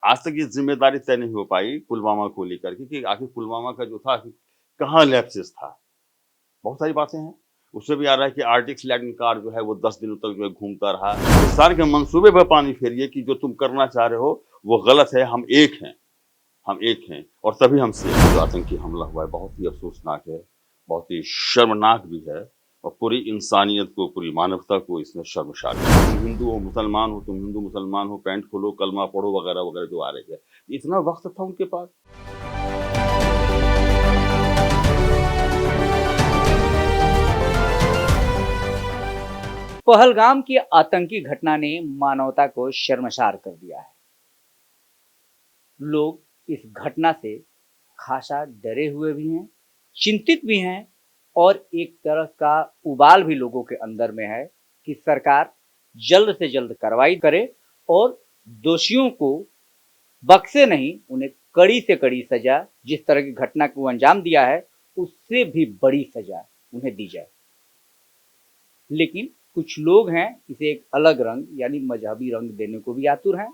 आज तक ये ज़िम्मेदारी तय नहीं हो पाई पुलवामा को लेकर के कि आखिर पुलवामा का जो था कहाँ लैप्सेस था। बहुत सारी बातें हैं। उससे भी आ रहा है कि आर्टिक्स लैटिन कार जो है वो 10 दिनों तक जो है घूमता रहा। पाकिस्तान के मंसूबे पे पानी फेरिए कि जो तुम करना चाह रहे हो वो गलत है, हम एक हैं और तभी हमसे जो आतंकी हमला हुआ है बहुत ही अफ़सोसनाक है, बहुत ही शर्मनाक भी है और पूरी इंसानियत को, पूरी मानवता को इसने शर्मसार किया। तुम हिंदू हो, मुसलमान हो, तुम हिंदू मुसलमान हो, पैंट खोलो, कलमा पढ़ो वगैरह-वगैरह जो आ रही है। इतना वक़्त था उनके पास। पहलगाम की आतंकी घटना ने मानवता को शर्मसार कर दिया है। लोग इस घटना से खासा डरे हुए भी हैं, चिंतित भी हैं और एक तरह का उबाल भी लोगों के अंदर में है कि सरकार जल्द से जल्द कार्रवाई करे और दोषियों को बख्शे नहीं, उन्हें कड़ी से कड़ी सजा, जिस तरह की घटना को अंजाम दिया है उससे भी बड़ी सजा उन्हें दी जाए। लेकिन कुछ लोग हैं इसे एक अलग रंग यानी मजहबी रंग देने को भी आतुर हैं।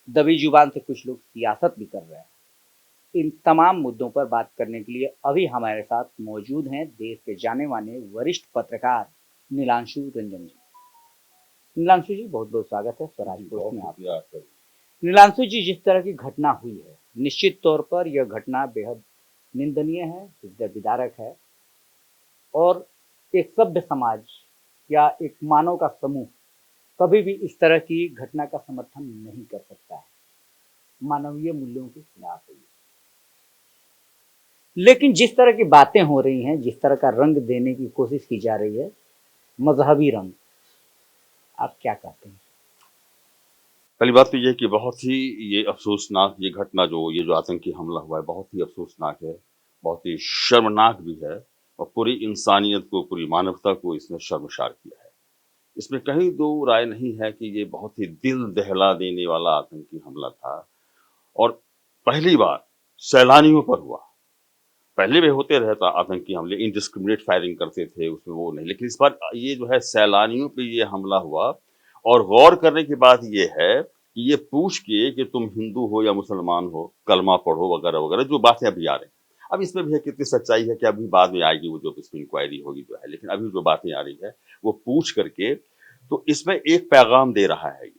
दबी जुबान से कुछ लोग सियासत भी कर रहे हैं। इन तमाम मुद्दों पर बात करने के लिए अभी हमारे साथ मौजूद हैं देश के जाने माने वरिष्ठ पत्रकार नीलांशु रंजन जी। नीलांशु जी, बहुत बहुत स्वागत है स्वराज पोस्ट में आपका। नीलांशु जी, जिस तरह की घटना हुई है निश्चित तौर पर यह घटना बेहद निंदनीय है, हृदय विदारक है और एक सभ्य समाज या एक मानव का समूह कभी भी इस तरह की घटना का समर्थन नहीं कर सकता है। मानवीय मूल्यों के खिलाफ है। लेकिन जिस तरह की बातें हो रही हैं, जिस तरह का रंग देने की कोशिश की जा रही है, मजहबी रंग, आप क्या कहते हैं? पहली बात तो ये है कि बहुत ही ये अफ़सोसनाक ये घटना ये जो आतंकी हमला हुआ है बहुत ही अफ़सोसनाक है, बहुत ही शर्मनाक भी है और पूरी इंसानियत को, पूरी मानवता को इसने शर्मसार किया है। इसमें कहीं दो राय नहीं है कि ये बहुत ही दिल दहला देने वाला आतंकी हमला था और पहली बार सैलानियों पर हुआ। पहले भी होते रहता आतंकी हमले, इंडिस्क्रिमिनेट फायरिंग करते थे, उसमें वो नहीं। लेकिन इस बार ये जो है सैलानियों पे ये हमला हुआ और गौर करने की बात ये है कि ये पूछ के कि तुम हिंदू हो या मुसलमान हो, कलमा पढ़ो वगैरह-वगैरह जो बातें अभी आ रही हैं। अब इसमें भी है कितनी सच्चाई है कि अभी बाद में आएगी वो जो इसमें इंक्वायरी होगी जो है। लेकिन अभी जो बातें आ रही है, वो पूछ करके तो इसमें एक पैगाम दे रहा है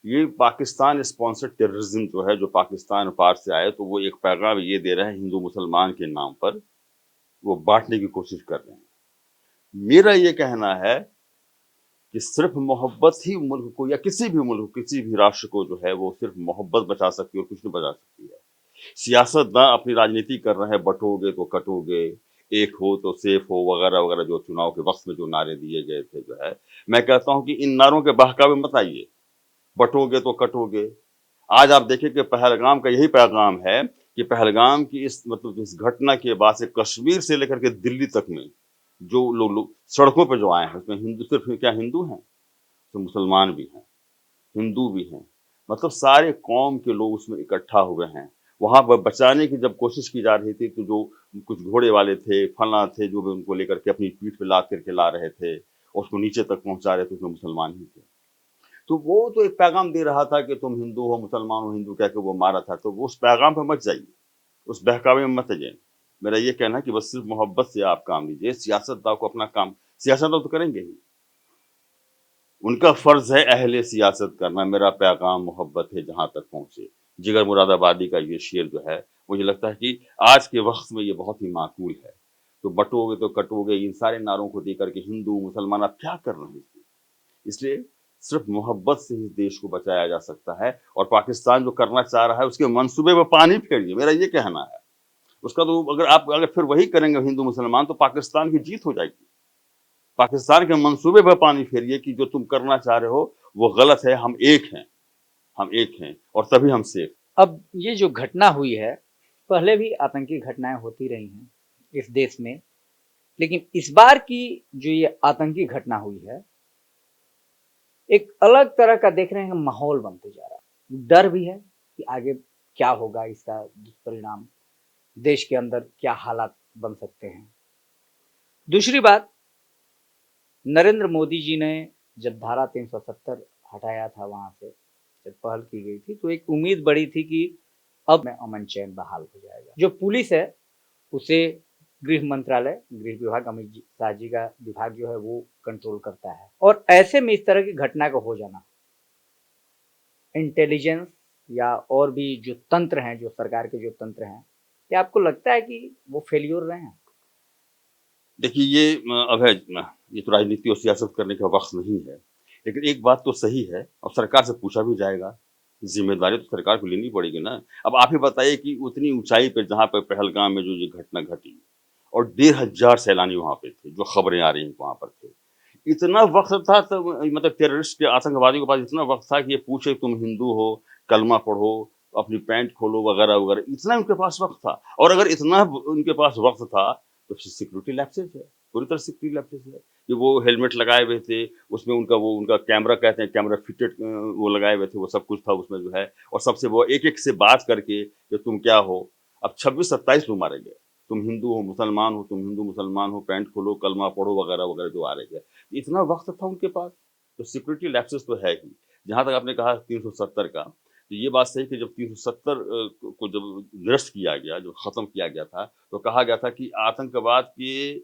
ये पाकिस्तान स्पॉन्सर्ड टेररिज्म जो है, जो पाकिस्तान पार से आए, तो वो एक पैगाम ये दे रहे हैं हिंदू मुसलमान के नाम पर, वो बाँटने की कोशिश कर रहे हैं। मेरा ये कहना है कि सिर्फ मोहब्बत ही मुल्क को या किसी भी मुल्क, किसी भी राष्ट्र को जो है वो सिर्फ मोहब्बत बचा सकती है और कुछ नहीं बचा सकती है। सियासतदान अपनी राजनीति कर रहे हैं, बँटोगे तो कटोगे, एक हो तो सेफ हो वगैरह-वगैरह जो चुनाव के वक़्त में जो नारे दिए गए थे जो है, मैं कहता हूँ कि इन नारों के बहकावे में मत आइए, बँटोगे तो कटोगे। आज आप देखिए कि पहलगाम का यही पैगाम है कि पहलगाम की इस मतलब इस घटना के बाद से कश्मीर से लेकर के दिल्ली तक में जो लोग सड़कों पे जो आए हैं उसमें हिंदू सिर्फ क्या हिंदू हैं, तो मुसलमान भी हैं, हिंदू भी हैं, मतलब सारे कौम के लोग उसमें इकट्ठा हुए हैं। वहाँ बचाने की जब कोशिश की जा रही थी तो जो कुछ घोड़े वाले थे, फलां थे जो भी उनको लेकर के अपनी पीठ पे लाद करके ला रहे थे और उसको नीचे तक पहुँचा रहे थे, उसमें मुसलमान ही थे। तो वो तो एक पैगाम दे रहा था कि तुम हिंदू हो, मुसलमान हो, हिंदू कह के वो मारा था, तो वो उस पैगाम पे मत जाइए, उस बहकावे में मत जाइए। मेरा ये कहना है कि बस सिर्फ मोहब्बत से आप काम लीजिए, सियासतदान को अपना काम सियासतदान तो करेंगे ही, उनका फर्ज है अहले सियासत करना, मेरा पैगाम मोहब्बत है जहाँ तक पहुँचे। जिगर मुरादाबादी का ये शेर जो है, मुझे लगता है कि आज के वक़्त में ये बहुत ही माकूल है। तो बँटोगे तो कटोगे, इन सारे नारों को देकर के हिंदू, मुसलमान आप क्या कर रहे हैं? इसलिए सिर्फ मोहब्बत से इस देश को बचाया जा सकता है और पाकिस्तान जो करना चाह रहा है उसके मंसूबे में पानी फेरिए, मेरा ये कहना है। उसका तो अगर फिर वही करेंगे हिंदू मुसलमान तो पाकिस्तान की जीत हो जाएगी। पाकिस्तान के मंसूबे पर पानी फेरिए कि जो तुम करना चाह रहे हो वो गलत है, हम एक हैं और तभी हम सेफ। अब ये जो घटना हुई है, पहले भी आतंकी घटनाएं होती रही हैं इस देश में, लेकिन इस बार की जो ये आतंकी घटना हुई है, एक अलग तरह का देख रहे हैं माहौल बनते जा रहा है। डर भी है कि आगे क्या होगा, इसका दुष्परिणाम देश के अंदर क्या हालात बन सकते हैं। दूसरी बात, नरेंद्र मोदी जी ने जब धारा 370 हटाया था वहां से जब पहल की गई थी तो एक उम्मीद बड़ी थी कि अब में अमन चैन बहाल हो जाएगा। जो पुलिस है उसे गृह मंत्रालय, गृह विभाग, अमित शाह जी का विभाग जो है वो कंट्रोल करता है, और ऐसे में इस तरह की घटना का हो जाना इंटेलिजेंस या और भी जो तंत्र हैं, जो सरकार के जो तंत्र हैं, क्या आपको लगता है कि वो फेल्योर रहे हैं? देखिए ये अब है ये तो राजनीति और सियासत करने का वक़्त नहीं है। लेकिन एक बात तो सही है और सरकार से पूछा भी जाएगा, ज़िम्मेदारी तो सरकार को लेनी पड़ेगी ना। अब आप ही बताइए कि उतनी ऊँचाई पे जहाँ पे पहलगाम में जो ये घटना घटी और 1500 सैलानी वहाँ पे थे, जो खबरें आ रही हैं वहाँ पर थे। इतना वक़्त था तब मतलब टेररिस्ट के आतंकवादियों के पास इतना वक़्त था कि ये पूछे तुम हिंदू हो, कलमा पढ़ो, अपनी पैंट खोलो वगैरह-वगैरह, इतना उनके पास वक़्त था। और अगर इतना उनके पास वक़्त था तो सिक्योरिटी लैप्सेस है, पूरी तरह सिक्योरिटी लैप्सेस है कि वो हेलमेट लगाए हुए थे, उसमें उनका कैमरा कहते हैं कैमरा फिटेड वो लगाए हुए थे, वो सब कुछ था उसमें जो है। और सबसे वो एक-एक से बात करके कि तुम क्या हो? अब 26-27 लोग मारे गए। तुम हिंदू हो, मुसलमान हो, तुम हिंदू मुसलमान हो, पैंट खोलो, कलमा पढ़ो वगैरह-वगैरह जो आ रहे थे। इतना वक़्त था उनके पास, तो सिक्योरिटी लैप्सेस तो है ही। जहाँ तक आपने कहा 370 का, तो ये बात सही कि जब 370 को जब निरस्त किया गया, जब खत्म किया गया था, तो कहा गया था कि आतंकवाद के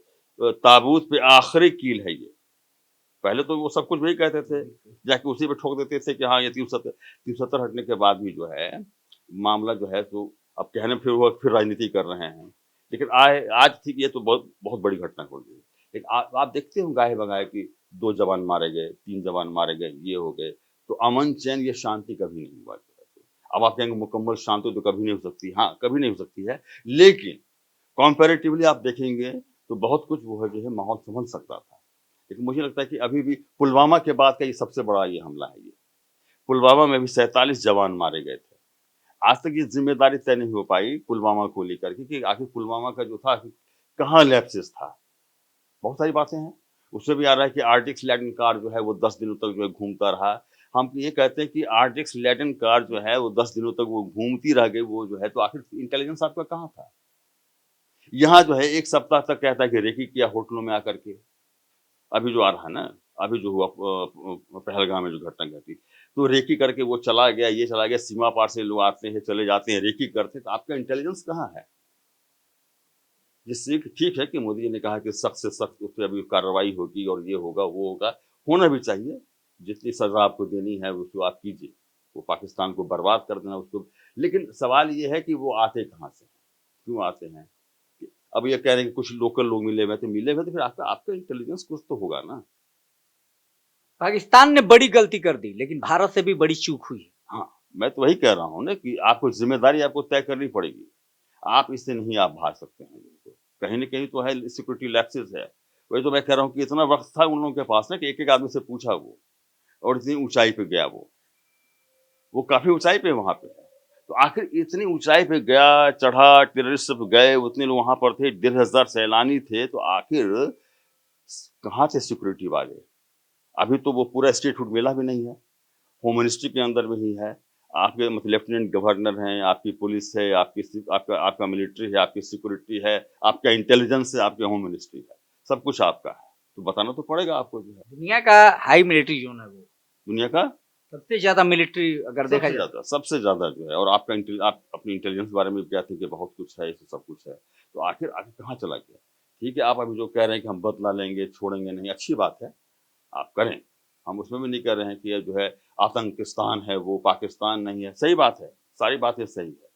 ताबूत पे आखिरी कील है ये। पहले तो वो सब कुछ वही कहते थे, जाके उसी पे ठोक देते थे कि हाँ, ये 370 हटने के बाद भी जो है, मामला जो है तो अब कहने फिर वो फिर राजनीति कर रहे हैं। लेकिन आज ठीक ये तो बहुत बहुत बड़ी घटना हो गई। लेकिन आप देखते हो गाहे-बगाहे कि 2 जवान मारे गए, 3 जवान मारे गए, ये हो गए। तो अमन चैन ये शांति कभी नहीं हुआ। अब आप कहेंगे मुकम्मल शांति तो कभी नहीं हो सकती। हाँ, कभी नहीं हो सकती है। लेकिन कंपैरेटिवली आप देखेंगे तो बहुत कुछ वो है जो है माहौल संभल सकता था। लेकिन मुझे लगता है कि अभी भी पुलवामा के बाद का ये सबसे बड़ा ये हमला है ये। पुलवामा में भी 47 जवान मारे गए थे। आज तक ये ज़िम्मेदारी तय नहीं हो पाई पुलवामा को लेकर के कि आखिर पुलवामा का जो था कहाँ लैप्सेस था। बहुत सारी बातें हैं। उसमें भी आ रहा है कि आरटीएक्स लैटिन कार जो है वो 10 दिनों तक जो है घूमता रहा। हम ये कहते हैं कि आरटीएक्स लैटिन कार जो है वो 10 दिनों तक वो घूमती रह गई, वो जो है तो आखिर इंटेलिजेंस आपका कहाँ था? यहाँ जो है 1 सप्ताह तक कहता है कि रेकी किया होटलों में आकर के। अभी जो आ रहा है ना, अभी जो हुआ पहलगाम में जो घटना घटी, तो रेकी करके वो चला गया, ये चला गया, सीमा पार से लोग आते हैं, चले जाते हैं, रेकी करते हैं, तो आपका इंटेलिजेंस कहाँ है? जिससे कि ठीक है कि मोदी जी ने कहा कि सख्त से सख्त उस पे अभी कार्रवाई होगी और ये होगा, वो होगा, होना भी चाहिए। जितनी सज़ा आपको देनी है उसको आप कीजिए। वो पाकिस्तान को बर्बाद कर देना उसको, लेकिन सवाल ये है कि वो आते कहाँ से हैं? क्यों आते हैं? अब ये कह रहे हैं कि कुछ लोकल लोग मिले हुए तो फिर आपका आपका इंटेलिजेंस कुछ तो होगा ना। पाकिस्तान ने बड़ी गलती कर दी, लेकिन भारत से भी बड़ी चूक हुई। हाँ, मैं तो वही कह रहा हूँ ना कि आपको ज़िम्मेदारी आपको तय करनी पड़ेगी। आप इससे नहीं आप भाग सकते हैं बिल्कुल। कहीं न कहीं तो है सिक्योरिटी लैप्सेस है। वही तो मैं कह रहा हूँ कि इतना वक़्त था उन लोगों के पास ना कि एक-एक आदमी से पूछा वो और इतनी ऊँचाई पे गया वो। वो काफ़ी ऊँचाई पे वहाँ पे है। तो आखिर इतनी ऊँचाई पे गया, चढ़ा, टेररिस्ट सब गए, उतने लोग वहाँ पर थे, 1500 सैलानी थे, तो आखिर कहाँ से सिक्योरिटी वाले? अभी तो वो पूरा स्टेटहुड मिला भी नहीं है। होम मिनिस्ट्री के अंदर में ही है। आपके मतलब लेफ्टिनेंट गवर्नर हैं, आपकी पुलिस है, आपका आपका मिलिट्री है, आपकी सिक्योरिटी है, आपका इंटेलिजेंस है, आपके होम मिनिस्ट्री है। सब कुछ आपका है। तो बताना तो पड़ेगा आपको जो है। दुनिया का हाई मिलिट्री जोन है वो, दुनिया का सबसे ज्यादा मिलिट्री अगर देखा जाए। सबसे ज़्यादा जो है और आप अपनी इंटेलिजेंस के बारे में भी कहते हैं कि बहुत कुछ है, इसमें सब कुछ है। तो आखिर आखिर कहाँ चला गया? ठीक है, आप अभी जो कह रहे हैं कि हम बदला लेंगे, छोड़ेंगे नहीं, अच्छी बात है। आप करें। हम उसमें भी नहीं कह रहे हैं कि ये जो है आतंकिस्तान है, वो पाकिस्तान नहीं है। सही बात है, सारी बातें सही है।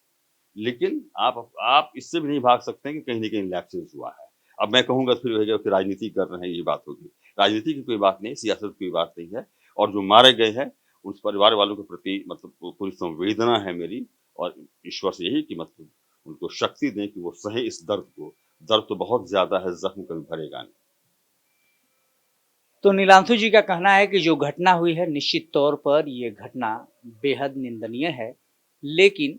लेकिन आप इससे भी नहीं भाग सकते हैं कि कहीं न कहीं लैप्सेस हुआ है। अब मैं कहूँगा फिर हो जाएगा कि राजनीति कर रहे हैं, ये बात होगी। राजनीति की कोई बात नहीं, सियासत की कोई बात नहीं है और जो मारे गए हैं, उस परिवार वालों के प्रति मतलब पूरी संवेदना है मेरी और ईश्वर से यही कि मतलब उनको शक्ति दें कि वो सहे इस दर्द को। दर्द तो बहुत ज़्यादा है, ज़ख्म कभी भरेगा नहीं। तो नीलांशु जी का कहना है कि जो घटना हुई है निश्चित तौर पर ये घटना बेहद निंदनीय है, लेकिन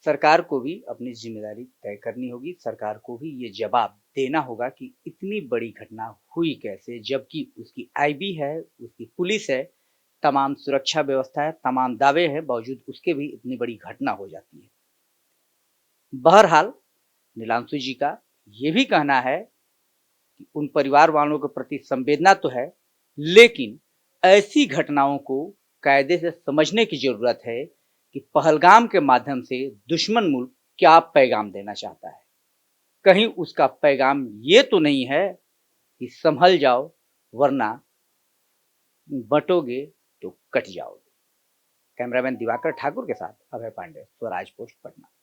सरकार को भी अपनी जिम्मेदारी तय करनी होगी। सरकार को भी ये जवाब देना होगा कि इतनी बड़ी घटना हुई कैसे, जबकि उसकी आईबी है, उसकी पुलिस है, तमाम सुरक्षा व्यवस्था है, तमाम दावे हैं, बावजूद उसके भी इतनी बड़ी घटना हो जाती है। बहरहाल नीलांशु जी का ये भी कहना है कि उन परिवार वालों के प्रति संवेदना तो है, लेकिन ऐसी घटनाओं को कायदे से समझने की जरूरत है कि पहलगाम के माध्यम से दुश्मन मुल्क क्या पैगाम देना चाहता है। कहीं उसका पैगाम ये तो नहीं है कि संभल जाओ वरना बटोगे तो कट जाओगे। कैमरामैन दिवाकर ठाकुर के साथ अभय पांडे, स्वराज पोस्ट, पटना।